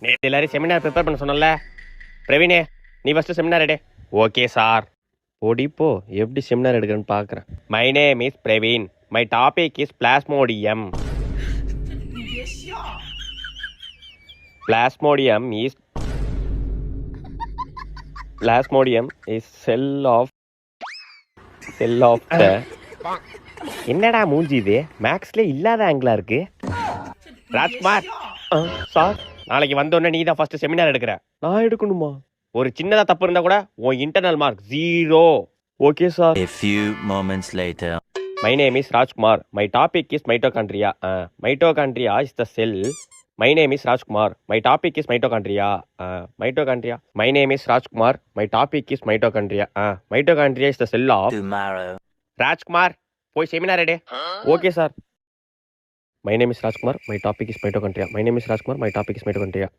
நேற்று எல்லாரும் seminar prepare பண்ண சொன்னல. பிரவீனே, நீ ஃபஸ்ட்டு செமினார் எடு. Okay sir. ஓடிப்போ, எப்படி செமினார் எடுக்கிறேன்னு பார்க்குறேன். My name is Praveen. My topic is plasmodium. Plasmodium is cell of the என்னடா மூஞ்சி இது மேக்ஸ்ல இல்லாத ஆங்கிளா இருக்கு. ராஜ்குமார் சார், நாளைக்கு வந்தோடனே நீ தான் ஃபர்ஸ்ட் செமினார் எடுக்கிற. நான் எடுக்கணுமா? ஒரு சின்னதா தப்பு இருந்தா கூட உன் internal mark 0. Okay sir. A few moments later. My name is Rajkumar. My topic is mitochondria. Mitochondria is the cell. My name is Rajkumar. My topic is mitochondria. Mitochondria. My name is Rajkumar. My topic is mitochondria. Mitochondria is the cell of. Tomorrow. Rajkumar, போய் seminar எடு. Okay sir. My name is Rajkumar. My topic is mitochondria. My name is Rajkumar. My topic is mitochondria.